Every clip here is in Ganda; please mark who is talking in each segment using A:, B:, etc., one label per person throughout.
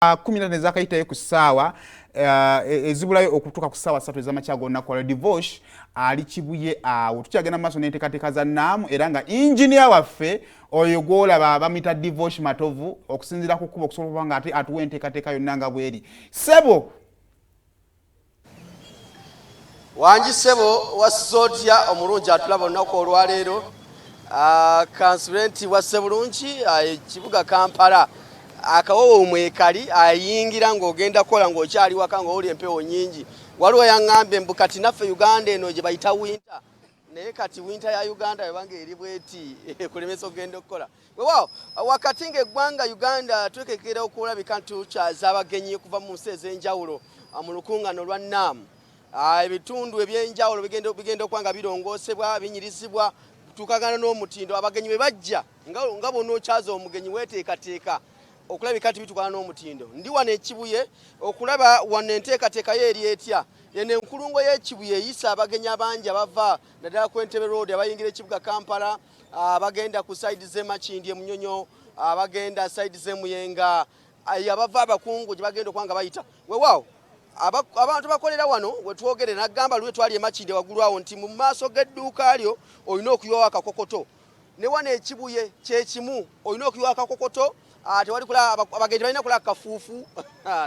A: 14 ezakayitayo ku ssaawa ezibulayo okutuuka ku ssaawa 3 ez'amakya gonna kola divorce ali Kibuye awo tukyagenda mu maaso n'enteekateeka za nnaamu era nga engineer waffe oyo gw'olaba bamuyita divorce Matovu okusinziira ku kkubo okusobola okuba nga ate atuwa enteekateeka yonna nga bweri Ssebo
B: Wangi Ssebo wassootya omulungi atulaba olunaku olwaleero kansulenti wa Ssebulungi ekibuga Kampala akawowo mwekali ayingira ng'ogenda kola ng'okyali waka ng'oli empewo nnyingi waliwo yaŋŋambye mbu kati naffe Uganda eno gye bayita winter naye kati winter ya Uganda yabanga eri bweti kulemesa okugenda okukola weewaawo wakati ng'eggwanga Uganda twekekera okulabika tukyaza abagenyi okuva mu nsi ez'enjawulo mu lukuŋŋaano lwa nnaamu ebitundu eby'enjawulo bigenda okuba nga birongoosebwa binyirizibwa tukagana n'omutindo abagenyi bwe bajja nga bonna okyaza omugenyi weeteekateeka okulabika nti bitukana n'omutindo ndi wano ekibuye okulaba wano enteekateeka yo eri etya eno enkulungo y'ekibuye eyisa abagenyi abangi abava naddala ku Ntebbe Road abayingira ekibuga Kampala abagenda ku sayidi z'Emakindi Munyonyo abagenda sayidi z'Emuyenga abava abakungu gye bagenda okuba nga bayita weewaawo abantu bakolera wano wetwogere nagamba lwe twali Emakindi waggulu awo nti mu maaso g'edduuka lyo olina okuyiwawo akakokoto ne wano ekibuye kyekimu olina okuyiwawo akakokoto tewali kula abagenyi balina kula kafuufu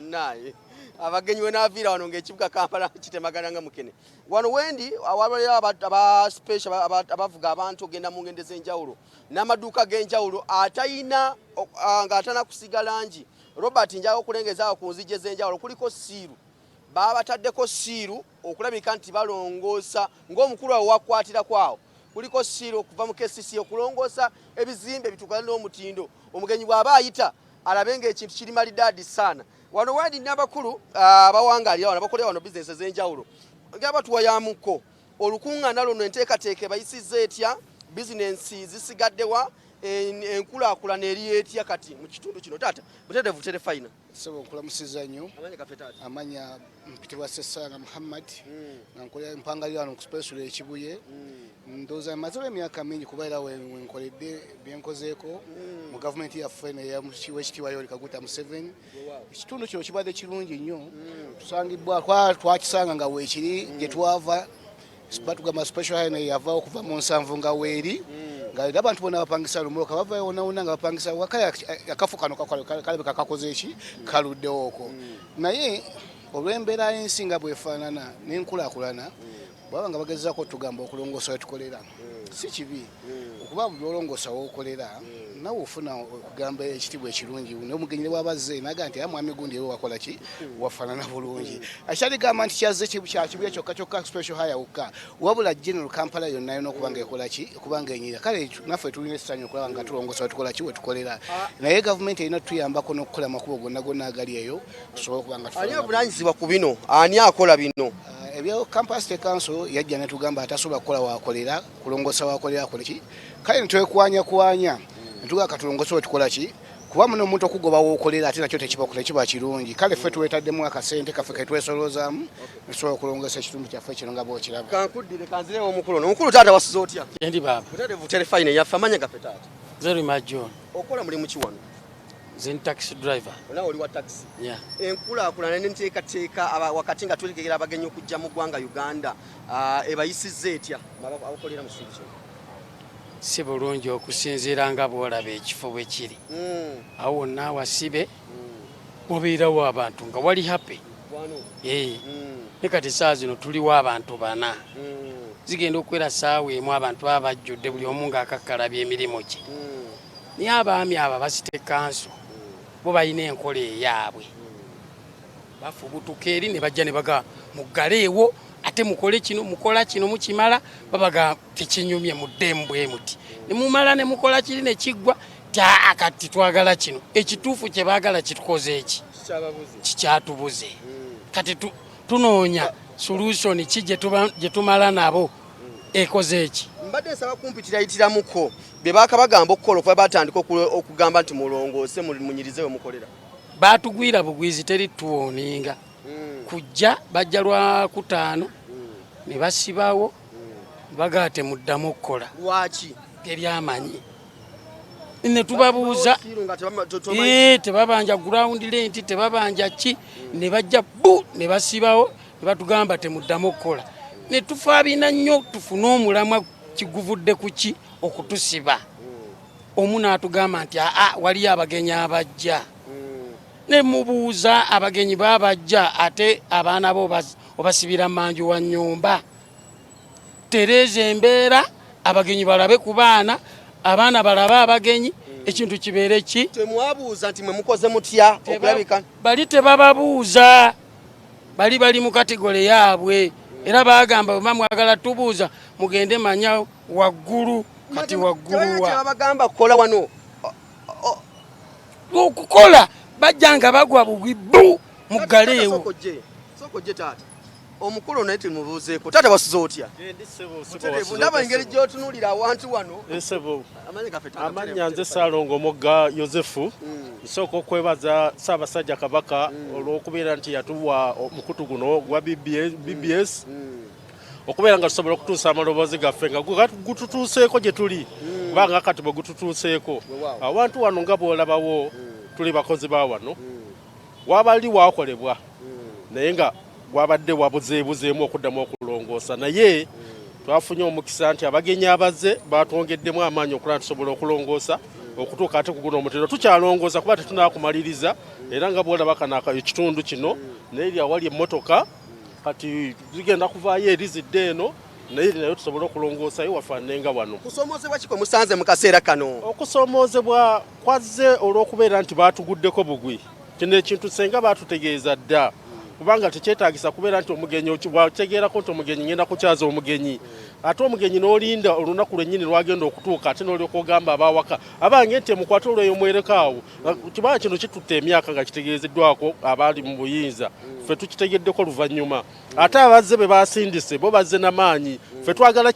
B: naye abagenyi we naaviira wano ng'ekibuga Kampala kitemagana nga mukene wano wendi awalira aba special abavuga abantu ogenda mu ngende z'enjawulo n'amaduuka g'enjawulo atayina ng'atana kusiga langi Robert njaga okulengezaawo ku nzige z'enjawulo kuliko siiru baba bataddeko siiru okulabika nti balongoosa ng'omukulu awo wakwatira kwawo kuliko siiru okuva mu KCC okulongoosa ebizimbe bitukana n'omutindo omugenyi bw'aba ayita alabe ng'ekintu kiri malidaadi sana wano wendi n'abakulu abawangalira wano abakolera wano bizinesi ez'enjawulo ng'abatuwa yamuko olukuŋŋaana luno enteekateeka bayisizza etya bizinensi zisigaddewa enkulaakulana eri etya kati mu kitundu kino taata buteerevu terefayina
C: Ssebo nkulamusiza nnyo
B: amanya gafe taata
C: amanya mpitibwa Sessaanga Muhammad nga nkolera empangalira wano ku special ekibuye ndowooza mazeewo emyaka mingi kubeera wenkoledde byenkozeeko mu gavumenti yaffe w'ekitiibwa Yoweri Kaguta Museveni ekitundu kino kibadde kirungi nnyo tusangibwa twakisanga nga weekiri gye twava batugamba special highway yavaawo okuva mu nsanvu nga weeri nga era abantu bonna bapangisa lumuluka bavayo wonna nga bapangisa wakaya akafu kano kalabika kakakoze eki kaluddewooko naye olw'embeera y'ensi nga bwefaanana n'enkulaakulana bwaba nga bagezaako tugamba okulongoosa wetukolera si kibi okuba buli olongoosa wookolera nawe ofuna okugamba ekitiibwa ekirungi n'omugenyi bw'abazze naga nti mwami gundi ewe wakola ki wafaanana bulungi akyaligamba nti kyazze kyakibuye kyokka kyokka special hire wokka wabula general Kampala yonna yona okuba nga ekola ki okuba nga enyira kale naffe tulina essanyu okulaba nga tulongoosa wetukola ki wetukolera naye gavumenti erina tutuyambako n'okukola amakubo gonna gonna agali eyo tusobole okuba nga
B: ani avunanyizibwa ku bino ani akola bino
C: ebyo Kampala State Council yajja netugamba atasobola kukola wakolera kulongoosa wakolera koleki kale netwekwanya ntuga katulongoosa wetukola ki kuba muno omuntu okugoba wookolera ate nakyo tekiba kirungi kale ffe tuwetaddemu akasente kaffe ketwesolozaamu netusobola okulongoosa ekitundu kyaffe kino nga bwokiraba
B: kankuddire kanzirewo omukulu omukulu taata wasiza otya
D: endi baba
B: buteerevu terefayina yaffe amanya gaffe taata
D: Zerima John
B: okola mulimu ki wano
D: zin taxi driver
B: nawe oli wa taxi
D: yeah
B: enkulaakulana n'enteekateeka wakati nga twetegekera abagenyi okujja mu ggwanga Uganda ebayisizza etya abakolera mu kitundu kino
D: si bulungi okusinziira nga bw'olaba ekifo bwe kiri awo wonna awasibe wabeerawo abantu nga wali happy ne kati saa zino tuliwo abantu bana zigenda okuwera ssaawa emu abantu baba bajjudde buli omu ng'akakkalabya emirimu gye naye abaami abo basite kanso bo balina enkola eyaabwe bafubutuka eri ne bajja ne baga muggaleewo ate mukole kino mukola kino mukimala babaga tekinyumye muddemu bwe muti ne mumala ne mukola kiri ne kiggwa kati twagala kino ekituufu kye baagala kitukoze eki kikyatubuze kati tunoonya solution ki gye tumala nabo ekoze eki
B: mbadde nsaba kumpitiraitiramuko bye baakabagamba okukola okuva batandika okugamba nti mulongoose munyirizewe mukolera
D: baatugwira bugwizi teri tuwoninga kujja bajja lwa kutaano ne basibawo bagate muddamu okukola
B: lwaki
D: teryamanyi ne tubabuuza tebabanja ground rent tebabanja ki ne bajja bu ne basibawo ne batugamba temuddamu okukola ne tufaabina nnyo tufune omulamwa kiguvudde ku ki okutusiba omu n'atugamba nti waliyo abagenyi abajja ne mubuuza abagenyi babajja ate abaana bo obasibira manju wa nnyumba tereeza embeera abagenyi balabe ku baana abaana balabe abagenyi ekintu kibeere ki
B: temwabuuza nti mwe mukoze mutya okulabika
D: bali tebababuuza bali mu kategole yaabwe era bagamba bwe mwagala tubuuza mugende manya waggulu kati waggulu wa
B: bagamba kukola wano
D: okukola bajjanga bagwa bugibbu mugaleewo
B: sokojje taata omukulu naye tumubuuzeeko taata wasuza otya ndaba engeri gy'otunuulira awantu wano
E: amanya nze Ssaalongo Mogga Yozefu nsooka okwebaza Ssaabasajja Kabaka olw'okubeera nti yatuwa omukutu guno gwa BBS okubeera nga tusobola okutuusa amaloboozi gaffe nga gututuuseeko gye tuli kubanga kati bwe gututuuseeko awantu wano nga bw'olabawo tuli bakozi ba wano wabali waakolebwa naye nga wabadde wabuzeebuzeemu okuddamu okulongoosa naye twafunye omukisa nti abagenyi abazze batwongeddemu amaanyi okulaba tusobola okulongoosa okutuuka ate ku guno omutendera tukyalongoosa kuba tetunaakumaliriza era nga bwolaba kanaka ekitundu kino naye awali emmotoka kati zigenda kuvaayo erizidde eno naye tusobola okulongoosayo wafaanenga wano.
B: Kusomoozebwa kiko musanze mu kaseera kano?
E: Okusomoozebwa kwazze olw'okubeera nti baatuguddeko bugwi. Kino ekintu senga baatutegeeza dda kubanga tekyetaagisa kubeera nti omugenyi wategeerako nti omugenyi ngenda kukyaza omugenyi ate omugenyi n'olinda olunaku lwennyini lwagenda okutuuka ate n'olyoka ogamba abaawaka abange nti mukwate olweyo mwerekaawo kibanga kino kitutte emyaka nga kitegeezeddwako abaali mu buyinza ffe tukitegeddeko luvannyuma ate abazze be baasindise bo bazze n'amaanyi ffe twagala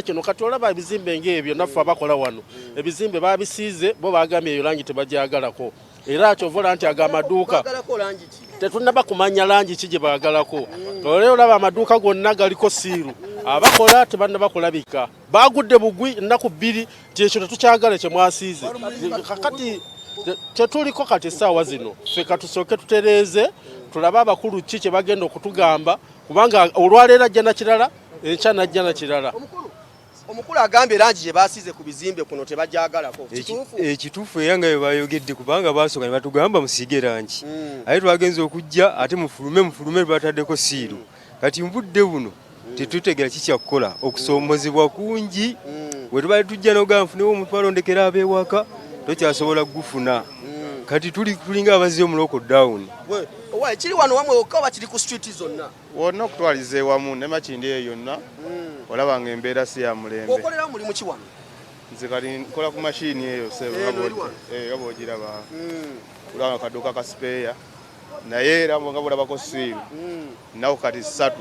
E: kino kati olaba ebizimbe ng'ebyo naffe abakola wano ebizimbe baabisiize bo baagambye eyo langi tebagyagalako era kyovola nti agamaduuka tetunaba kumanya langi ki gye baagalako oleo olaba amaduuka gonna galiko siiru abakola tebannaba kulabika baagudde bugwi ennaku bbiri kyekyo tetukyagala kye mwasiize kati tetuliko kati essaawa zino ffe katusooke tutereeze tulabe abakulu ki kye bagenda okutugamba kubanga olwaleero ajja na kirala enkya najja na kirala.
B: Omukulu agambye langi gye baasiize ku bizimbe kuno tebagyagalako
F: ekituufu era nga bwe bayogedde kubanga baasooka ne batugamba musiige langi ate twagenza okujja ate mufulume bataddeko siiru kati mbudde buno tetutegera kikyakukola okusoomozebwa kungi bwe tubali tujja n'ogamba nfunewo omutwalo ndekera ab'ewaka tokyasobola kugufuna kati tulinga abazze mu lockdown.
B: Kiri wano wamwe wokka oba kiri ku street zonna?
G: Wonna okutwaliza ewamu ne Makindi eyo yonna olaba nga embeera si ya mulembe.
B: Okolera mulimu ki wano?
G: Nze kati nkola ku mashini eyo nga bw'ogiraba kulaba akaduuka ka sipeeya naye era nga bulabako siiru nawo kati 3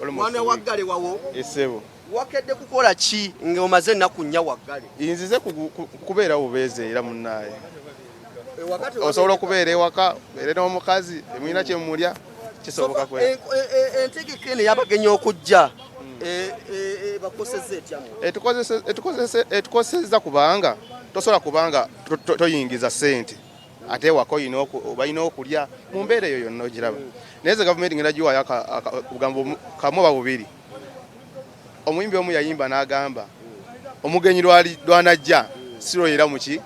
G: 4
B: wana waggale wawo
G: esebo
B: wakedde kukola ki ng'omaze ennaku 4 waggale?
G: Nzize kubeera bubeeze era munnaaye osobola okubeera ewaka beere n'omukazi emulina kyemulya kisoboka kwe
B: entegeka eno y'abagenyi okujja bakosezza etya?
G: Etukosezza kubanga tosobola kubanga toyingiza ssente ate ewaka balina okulya mu mbeera eyo yonna ogiraba naye ze gavumenti ngenda giwaayo obugambo kamu oba bubiri. Omuyimbi omu yayimba n'agamba omugenyi lwanajja siroyera muki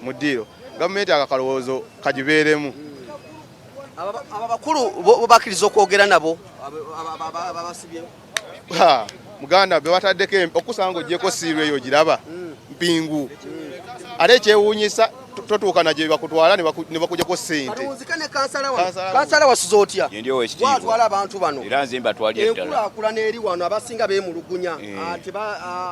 G: mu ddiiro gavumenti akakalowoozo kagibeeremu.
B: Aba bakulu bo bakkiriza okwogera nabo abasibye
G: muganda be bataddeko okusanga oggyeko siiru eyo giraba mpingu ate ekyewuunyisa totuuka nagyo bakutwala ne bakujjako ssente.
B: Kansala wasuza otya?
H: Watwala
B: abantu bano
H: era nze mbatwalira ddala
B: enkulaakulana eri wano abasinga beemulugunya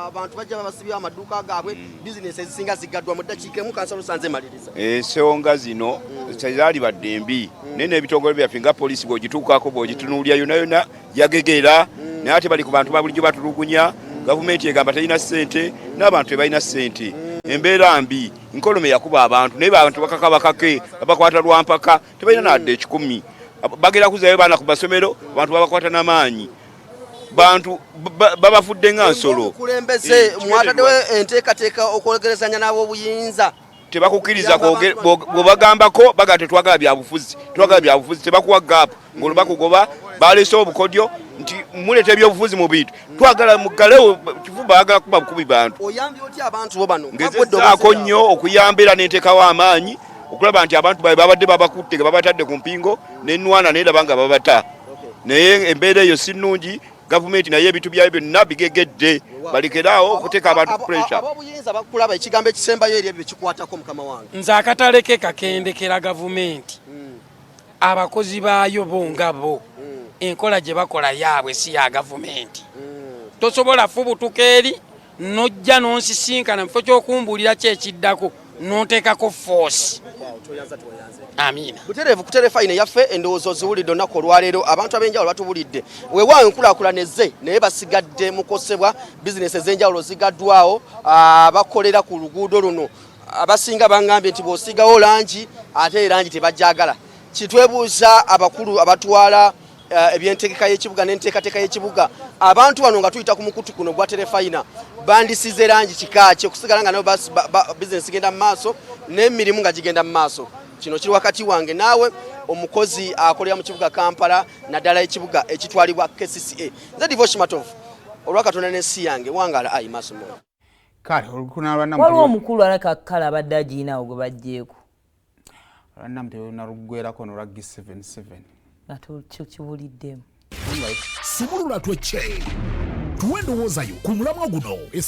B: abantu bajja babasibye amaduuka gaabwe bizinesi ezisinga zigaddwa mu ddakiika emu. Kansala osanze maliriza
H: ensonga zino tezaali badde mbi naye n'ebitongole byaffe nga poliisi bw'ogituukako bw'ogitunuulya yonna yonna yagegera naye ate bali ku bantu babulijjo batulugunya gavumenti egamba terina ssente n'abantu tebalina ssente embeera mbi nkolome yakuba abantu naye abantu bakakabakake babakwata lwampaka tebalina nadde 10 bagera kuzayo baana ku basomero abantu babakwata n'amaanyi bantu babafudde nga nsolo.
B: Kulembeze mwataddewo enteekateeka okwogerezanya n'ab'obuyinza.
H: Tebakukkiriza bw'obagambako baga tetwagala byabufuzi tebakuwa gaapu ng'olwo bakugoba baleese obukodyo nti muleeta ebyobufuzi mu bintu twagala muggalewo kifu baagala kuba bukubi bantu.
B: Oyambye otya abantu bo bano?
H: Ngezezaako nnyo okuyamba era n'enteekawo amaanyi okulaba nti abantu baabwe babadde babakutte nga babatadde ku mpingo n'ennwana neeraba nga babata. Naye embeera eyo si nnungi. Gavumenti naye ebintu byayo byonna bigegedde balekeraawo okuteeka abantu pressure.
B: Ab'obuyinza bakulaba ekigambo ekisembayo eri ebyo bikikwatako mukama wange.
D: Nze akatale ke kakendekera gavumenti abakozi baayo bongabo enkola gye bakola yaabwe si ya gavumenti. Tosobola fubutuka eri nojja nonsisinkana mu kifo ky'okumbuulira ki ekiddako n'onteekako force. Amina.
B: Butereevu kuterefayine yaffe endowoozo ziwulidde olunaku olwaleero abantu ab'enjawulo batubulidde weewaawo enkulaakulanezze naye basigadde mukosebwa bizinesi ez'enjawulo zigaddwawo bakolera ku luguudo luno abasinga bangambye nti bw'osigawo langi ate erangi tebajjagala. Kitwebuuza abakulu abatwala ebyentegeka y'ekibuga n'enteekateeka y'ekibuga abantu bano nga tuyita ku mukutu kuno gwa terefayina bandisize langi kikaaki okusigala nga nabo bizinesi genda mu maaso n'emirimu nga gigenda mu maaso. Kino kiri wakati wange naawe omukozi akolera mu kibuga Kampala naddala ekibuga ekitwalibwa KCCA. Nze Divosh Matovu olwakatonda n'ensi yange wangala ayi maaso moyo.
A: Kale olukunalwana
I: waliwo omukulu alaka kala abadde agiinawo gwe bajjeeko
A: Ntebbe narugwerako n'olwa G77
I: nga kibuliddemu
J: Simulula twecce tuwe endowooza yo ku mulamwa guno.